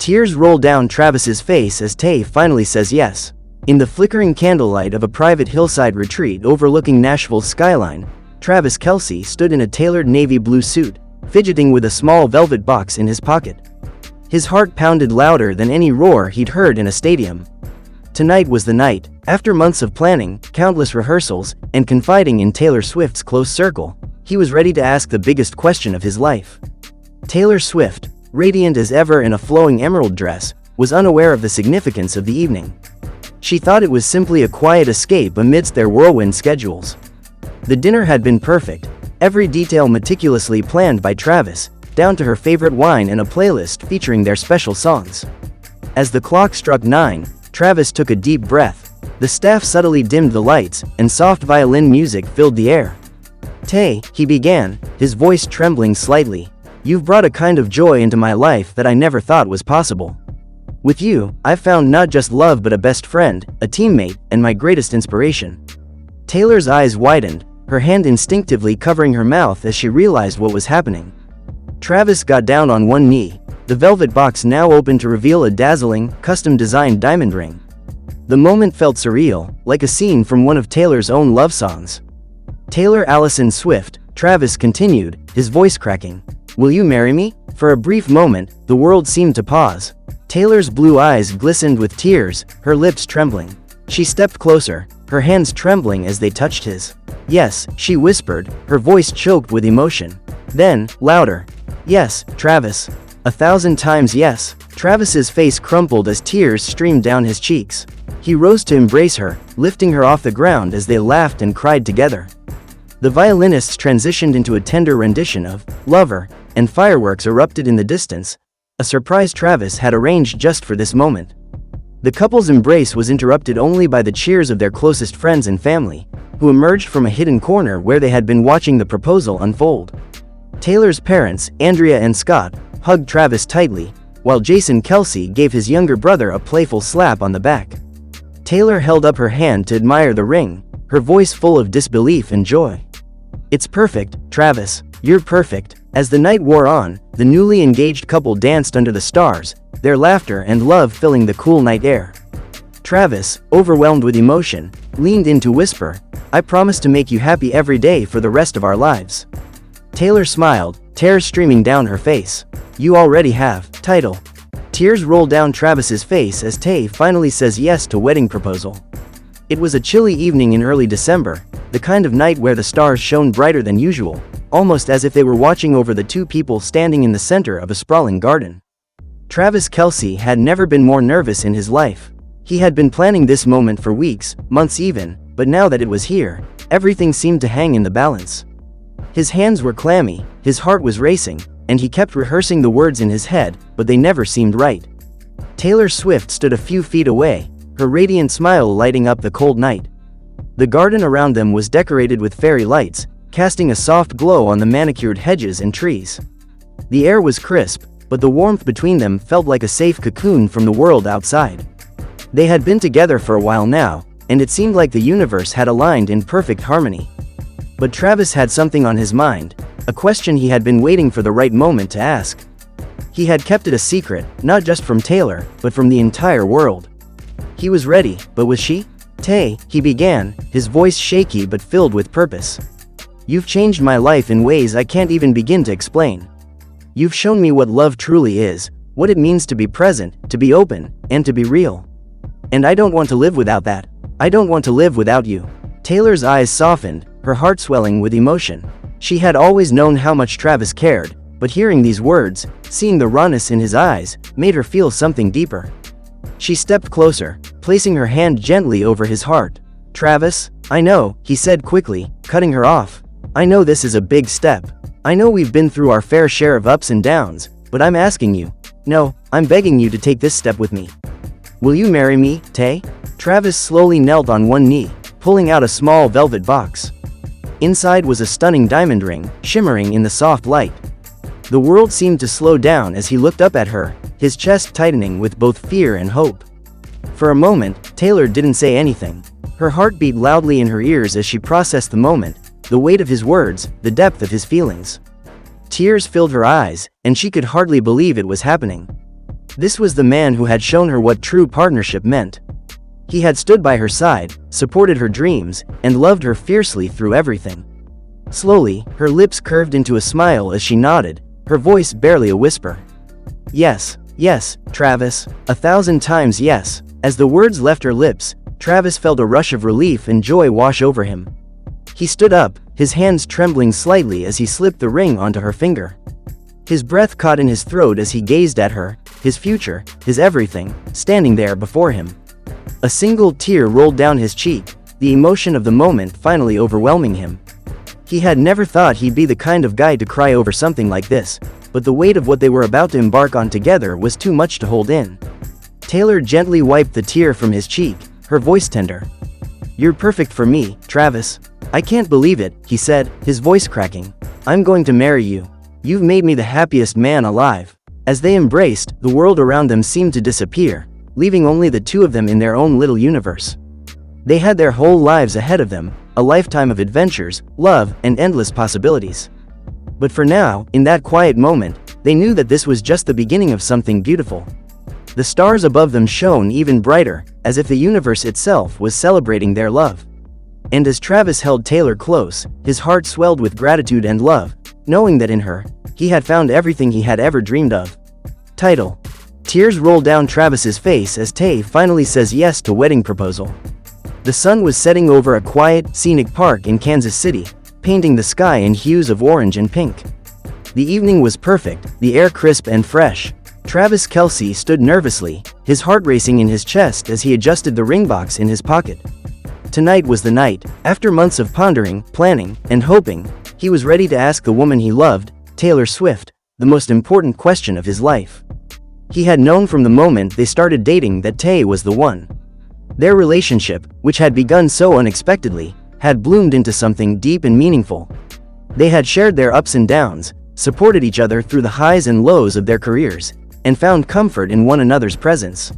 Tears roll down Travis's face as Tay finally says yes. In the flickering candlelight of a private hillside retreat overlooking Nashville's skyline, Travis Kelce stood in a tailored navy blue suit, fidgeting with a small velvet box in his pocket. His heart pounded louder than any roar he'd heard in a stadium. Tonight was the night. After months of planning, countless rehearsals, and confiding in Taylor Swift's close circle, he was ready to ask the biggest question of his life. Taylor Swift, radiant as ever in a flowing emerald dress, was unaware of the significance of the evening. She thought it was simply a quiet escape amidst their whirlwind schedules. The dinner had been perfect, every detail meticulously planned by Travis, down to her favorite wine and a playlist featuring their special songs. As the clock struck 9, Travis took a deep breath. The staff subtly dimmed the lights, and soft violin music filled the air. "Tay," he began, his voice trembling slightly, "you've brought a kind of joy into my life that I never thought was possible. With you, I've found not just love but a best friend, a teammate, and my greatest inspiration." Taylor's eyes widened, her hand instinctively covering her mouth as she realized what was happening. Travis got down on one knee, the velvet box now open to reveal a dazzling, custom-designed diamond ring. The moment felt surreal, like a scene from one of Taylor's own love songs. "Taylor Allison Swift," Travis continued, his voice cracking. "Will you marry me?" For a brief moment, the world seemed to pause. Taylor's blue eyes glistened with tears, her lips trembling. She stepped closer, her hands trembling as they touched his. "Yes," she whispered, her voice choked with emotion. Then, louder. "Yes, Travis. 1,000 times yes." Travis's face crumpled as tears streamed down his cheeks. He rose to embrace her, lifting her off the ground as they laughed and cried together. The violinists transitioned into a tender rendition of "Lover," and fireworks erupted in the distance, a surprise Travis had arranged just for this moment. The couple's embrace was interrupted only by the cheers of their closest friends and family, who emerged from a hidden corner where they had been watching the proposal unfold. Taylor's parents, Andrea and Scott, hugged Travis tightly, while Jason Kelce gave his younger brother a playful slap on the back. Taylor held up her hand to admire the ring, her voice full of disbelief and joy. "It's perfect, Travis. You're perfect." As the night wore on, the newly engaged couple danced under the stars, their laughter and love filling the cool night air. Travis, overwhelmed with emotion, leaned in to whisper, "I promise to make you happy every day for the rest of our lives." Taylor smiled, tears streaming down her face. "You already have." Title. Tears rolled down Travis's face as Tay finally says yes to wedding proposal. It was a chilly evening in early December, the kind of night where the stars shone brighter than usual, almost as if they were watching over the two people standing in the center of a sprawling garden. Travis Kelce had never been more nervous in his life. He had been planning this moment for weeks, months even, but now that it was here, everything seemed to hang in the balance. His hands were clammy, his heart was racing, and he kept rehearsing the words in his head, but they never seemed right. Taylor Swift stood a few feet away, her radiant smile lighting up the cold night. The garden around them was decorated with fairy lights, casting a soft glow on the manicured hedges and trees. The air was crisp, but the warmth between them felt like a safe cocoon from the world outside. They had been together for a while now, and it seemed like the universe had aligned in perfect harmony. But Travis had something on his mind, a question he had been waiting for the right moment to ask. He had kept it a secret, not just from Taylor, but from the entire world. He was ready, but was she? "Tay," he began, his voice shaky but filled with purpose. "You've changed my life in ways I can't even begin to explain. You've shown me what love truly is, what it means to be present, to be open, and to be real. And I don't want to live without that. I don't want to live without you." Taylor's eyes softened, her heart swelling with emotion. She had always known how much Travis cared, but hearing these words, seeing the rawness in his eyes, made her feel something deeper. She stepped closer, placing her hand gently over his heart. "Travis, I know," he said quickly, cutting her off. "I know this is a big step. I know we've been through our fair share of ups and downs, but I'm asking you. No, I'm begging you to take this step with me. Will you marry me, Tay?" Travis slowly knelt on one knee, pulling out a small velvet box. Inside was a stunning diamond ring, shimmering in the soft light. The world seemed to slow down as he looked up at her, his chest tightening with both fear and hope. For a moment, Taylor didn't say anything. Her heart beat loudly in her ears as she processed the moment, the weight of his words, the depth of his feelings. Tears filled her eyes, and she could hardly believe it was happening. This was the man who had shown her what true partnership meant. He had stood by her side, supported her dreams, and loved her fiercely through everything. Slowly, her lips curved into a smile as she nodded, her voice barely a whisper. Yes, yes, Travis, 1,000 times yes. As the words left her lips, Travis felt a rush of relief and joy wash over him. He stood up, his hands trembling slightly as he slipped the ring onto her finger. His breath caught in his throat as he gazed at her, his future, his everything, standing there before him. A single tear rolled down his cheek, the emotion of the moment finally overwhelming him. He had never thought he'd be the kind of guy to cry over something like this, but the weight of what they were about to embark on together was too much to hold in. Taylor gently wiped the tear from his cheek, her voice tender. "You're perfect for me, Travis. I can't believe it," he said, his voice cracking. "I'm going to marry you. You've made me the happiest man alive." As they embraced, the world around them seemed to disappear, leaving only the two of them in their own little universe. They had their whole lives ahead of them, a lifetime of adventures, love, and endless possibilities. But for now, in that quiet moment, they knew that this was just the beginning of something beautiful. The stars above them shone even brighter, as if the universe itself was celebrating their love. And as Travis held Taylor close, his heart swelled with gratitude and love, knowing that in her, he had found everything he had ever dreamed of. Title. Tears roll down Travis's face as Tay finally says yes to wedding proposal. The sun was setting over a quiet, scenic park in Kansas City, painting the sky in hues of orange and pink. The evening was perfect, the air crisp and fresh. Travis Kelce stood nervously, his heart racing in his chest as he adjusted the ring box in his pocket. Tonight was the night. After months of pondering, planning, and hoping, he was ready to ask the woman he loved, Taylor Swift, the most important question of his life. He had known from the moment they started dating that Tay was the one. Their relationship, which had begun so unexpectedly, had bloomed into something deep and meaningful. They had shared their ups and downs, supported each other through the highs and lows of their careers, and found comfort in one another's presence.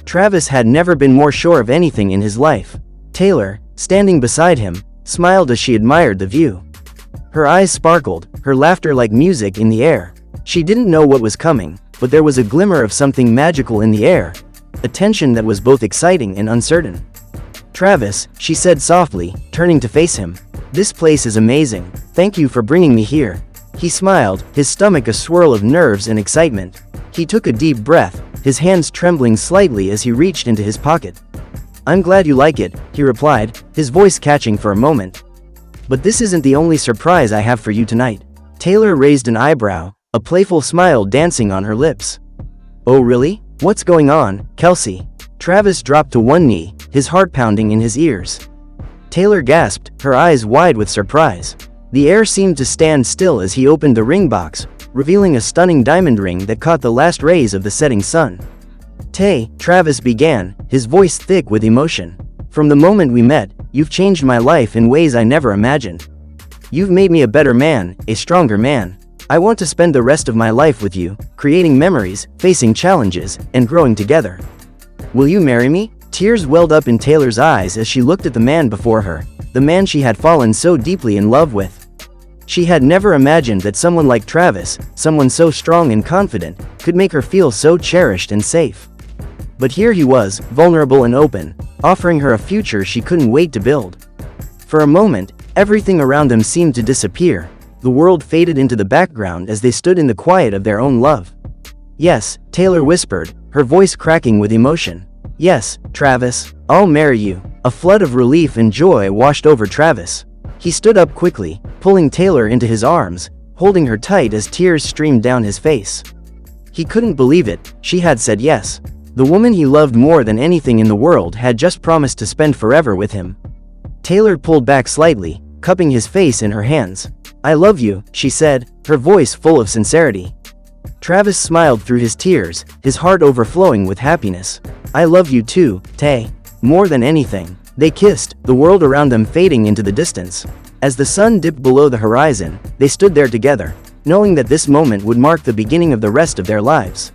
Travis had never been more sure of anything in his life. Taylor, standing beside him, smiled as she admired the view. Her eyes sparkled, her laughter like music in the air. She didn't know what was coming, but there was a glimmer of something magical in the air, a tension that was both exciting and uncertain. "Travis," she said softly, turning to face him. "This place is amazing. Thank you for bringing me here." He smiled, his stomach a swirl of nerves and excitement. He took a deep breath, his hands trembling slightly as he reached into his pocket. "I'm glad you like it," he replied, his voice catching for a moment. "But this isn't the only surprise I have for you tonight." Taylor raised an eyebrow, a playful smile dancing on her lips. "Oh really? What's going on, Kelce?" Travis dropped to one knee, his heart pounding in his ears. Taylor gasped, her eyes wide with surprise. The air seemed to stand still as he opened the ring box, revealing a stunning diamond ring that caught the last rays of the setting sun. "Tay," Travis began, his voice thick with emotion. "From the moment we met, you've changed my life in ways I never imagined. You've made me a better man, a stronger man. I want to spend the rest of my life with you, creating memories, facing challenges, and growing together. Will you marry me?" Tears welled up in Taylor's eyes as she looked at the man before her, the man she had fallen so deeply in love with. She had never imagined that someone like Travis, someone so strong and confident, could make her feel so cherished and safe. But here he was, vulnerable and open, offering her a future she couldn't wait to build. For a moment, everything around them seemed to disappear. The world faded into the background as they stood in the quiet of their own love. "Yes," Taylor whispered, her voice cracking with emotion. "Yes, Travis, I'll marry you." A flood of relief and joy washed over Travis. He stood up quickly, pulling Taylor into his arms, holding her tight as tears streamed down his face. He couldn't believe it, she had said yes. The woman he loved more than anything in the world had just promised to spend forever with him. Taylor pulled back slightly, cupping his face in her hands. "I love you," she said, her voice full of sincerity. Travis smiled through his tears, his heart overflowing with happiness. "I love you too, Tay. More than anything." They kissed, the world around them fading into the distance. As the sun dipped below the horizon, they stood there together, knowing that this moment would mark the beginning of the rest of their lives.